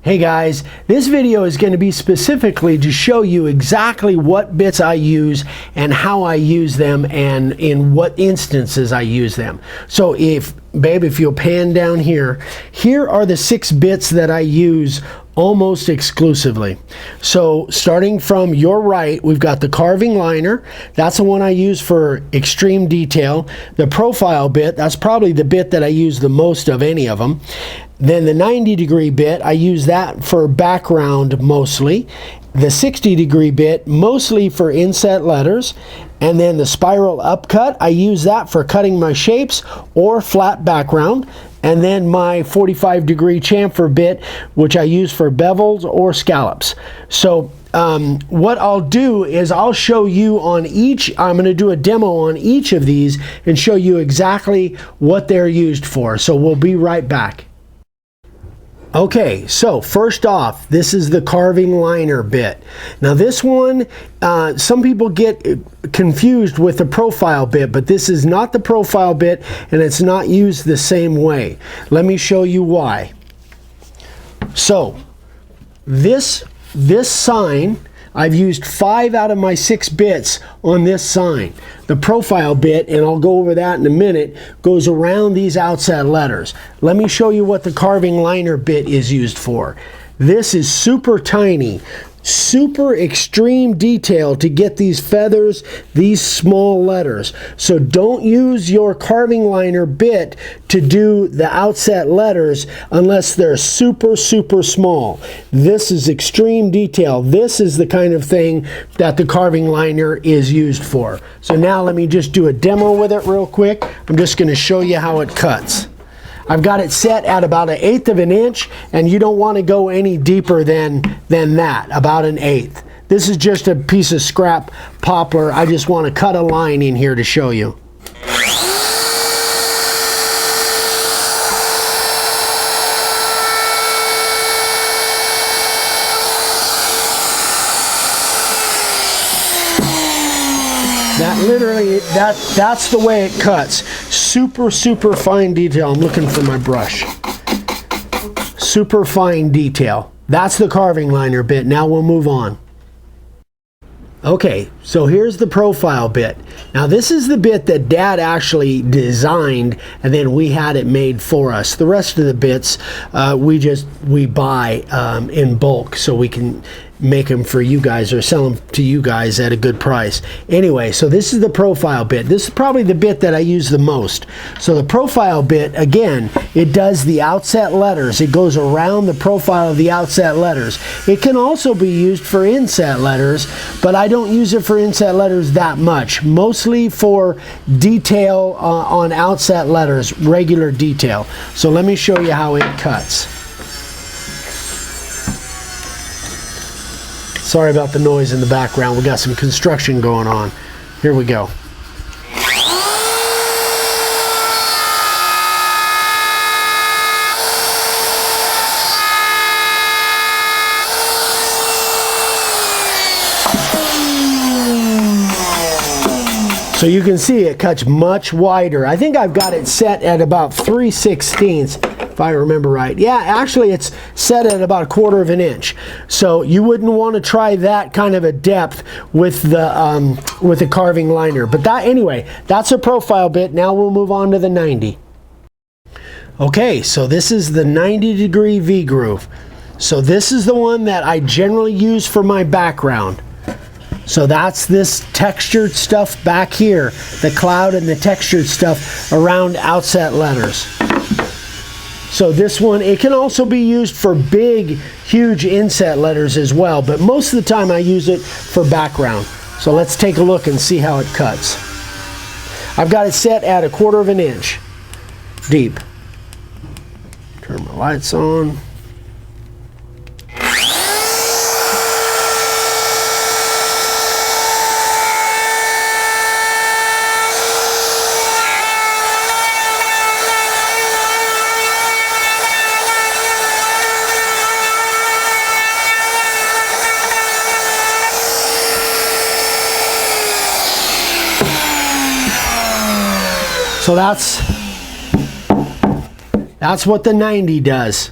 Hey guys, this video is going to be specifically to show you exactly what bits I use and how I use them and in what instances I use them. So if you'll pan down here, here are the 6 bits that I use almost exclusively. So starting from your right, we've got the carving liner. That's the one I use for extreme detail. The profile bit, that's probably the bit that I use the most of any of them. Then the 90-degree bit, I use that for background mostly. The 60-degree bit, mostly for inset letters. And then the spiral upcut, I use that for cutting my shapes or flat background. And then my 45-degree chamfer bit, which I use for bevels or scallops. So what I'll do is I'll show you on each, I'm going to do a demo on each of these and show you exactly what they're used for. So we'll be right back. Okay, so first off, this is the carving liner bit. Now this one, some people get confused with the profile bit, but this is not the profile bit and it's not used the same way. Let me show you why. So this sign, I've used 5 out of my 6 bits on this sign. The profile bit, and I'll go over that in a minute, goes around these outset letters. Let me show you what the carving liner bit is used for. This is super tiny, super extreme detail to get these feathers, these small letters. So don't use your carving liner bit to do the outset letters unless they're super small. This is extreme detail. This is the kind of thing that the carving liner is used for. So now let me just do a demo with it real quick. I'm just going to show you how it cuts. I've got it set at about 1/8 of an inch, and you don't want to go any deeper than that, about 1/8. This is just a piece of scrap poplar. I just want to cut a line in here to show you. That literally, that's the way it cuts. Super fine detail. I'm looking for my brush. Super fine detail. That's the carving liner bit. Now we'll move on. Okay, so here's the profile bit. Now this is the bit that Dad actually designed and then we had it made for us. The rest of the bits we buy in bulk so we can make them for you guys or sell them to you guys at a good price. Anyway, so this is the profile bit. This is probably the bit that I use the most. So the profile bit, again, it does the outset letters. It goes around the profile of the outset letters. It can also be used for inset letters, but I don't use it for inset letters that much. Mostly for detail on outset letters, regular detail. So let me show you how it cuts. Sorry about the noise in the background. We got some construction going on. Here we go. So you can see it cuts much wider. I think I've got it set at about 3/16, if I remember right. Yeah, actually it's set at about 1/4 of an inch. So you wouldn't want to try that kind of a depth with the carving liner. But anyway, that's a profile bit. Now we'll move on to the 90. Okay, so this is the 90-degree V-groove. So this is the one that I generally use for my background. So that's this textured stuff back here, the cloud and the textured stuff around outset letters. So this one, it can also be used for big, huge inset letters as well, but most of the time I use it for background. So let's take a look and see how it cuts. I've got it set at 1/4 of an inch deep. Turn my lights on. So that's what the 90 does.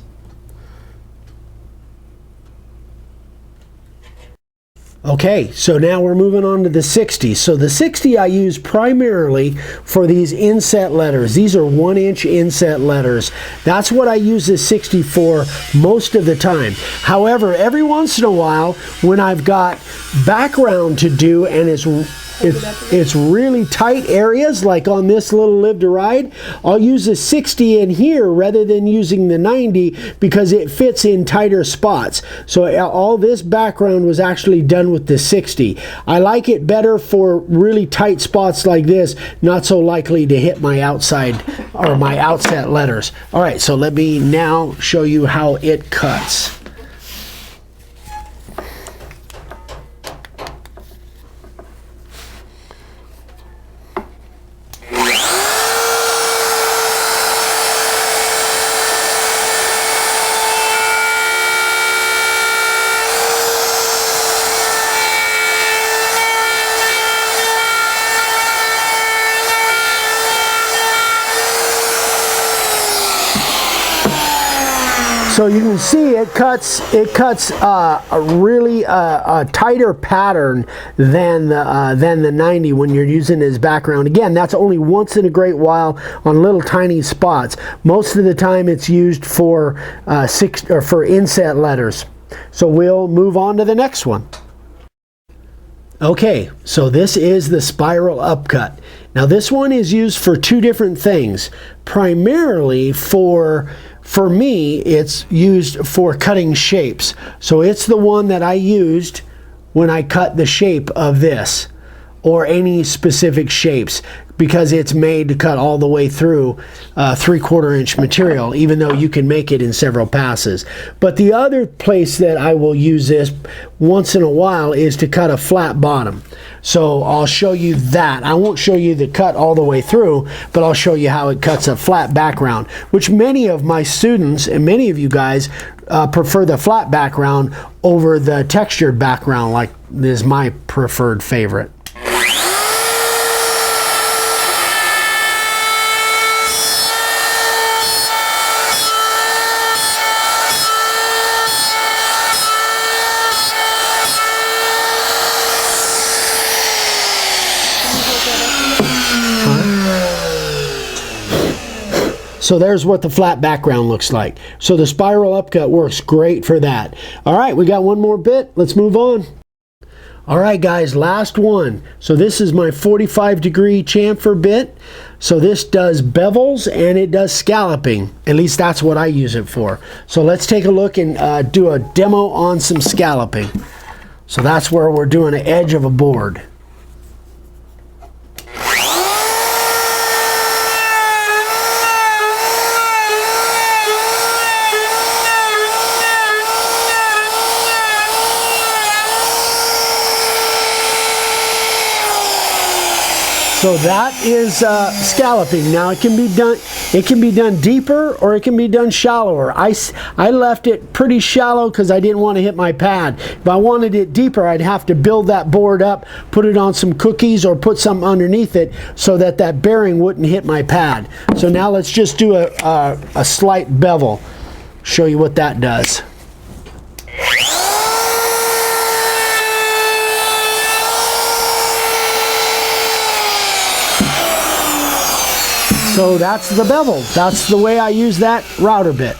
Okay, so now we're moving on to the 60. So the 60 I use primarily for these inset letters. These are 1-inch inset letters. That's what I use the 60 for most of the time. However, every once in a while, when I've got background to do and it's really tight areas, like on this little Live to Ride, I'll use a 60 in here rather than using the 90 because it fits in tighter spots. So all this background was actually done with the 60. I like it better for really tight spots like this, not so likely to hit my outside or my outset letters. All right, so let me now show you how it cuts. So you can see it cuts a really tighter pattern than the 90 when you're using it as background. Again, that's only once in a great while on little tiny spots. Most of the time it's used for for inset letters. So we'll move on to the next one. Okay, so this is the spiral upcut. Now this one is used for two different things. Primarily for me, it's used for cutting shapes. So it's the one that I used when I cut the shape of this or any specific shapes, because it's made to cut all the way through 3/4 inch material, even though you can make it in several passes. But the other place that I will use this once in a while is to cut a flat bottom. So I'll show you that. I won't show you the cut all the way through, but I'll show you how it cuts a flat background, which many of my students and many of you guys prefer the flat background over the textured background, like is my preferred favorite. So there's what the flat background looks like. So the spiral upcut works great for that. All right, we got one more bit. Let's move on. All right, guys, last one. So this is my 45-degree chamfer bit. So this does bevels and it does scalloping. At least that's what I use it for. So let's take a look and do a demo on some scalloping. So that's where we're doing an edge of a board. So that is scalloping. Now it can be done deeper or it can be done shallower. I left it pretty shallow because I didn't want to hit my pad. If I wanted it deeper, I'd have to build that board up, put it on some cookies or put something underneath it so that that bearing wouldn't hit my pad. So now let's just do a slight bevel. Show you what that does. So that's the bevel. That's the way I use that router bit.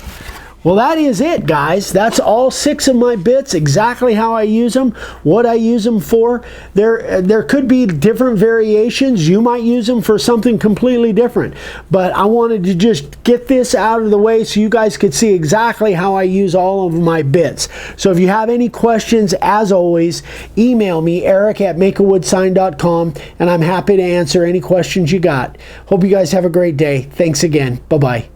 Well, that is it, guys. That's all 6 of my bits, exactly how I use them, what I use them for. There could be different variations. You might use them for something completely different. But I wanted to just get this out of the way so you guys could see exactly how I use all of my bits. So if you have any questions, as always, email me, eric@makeawoodsign.com, and I'm happy to answer any questions you got. Hope you guys have a great day. Thanks again. Bye-bye.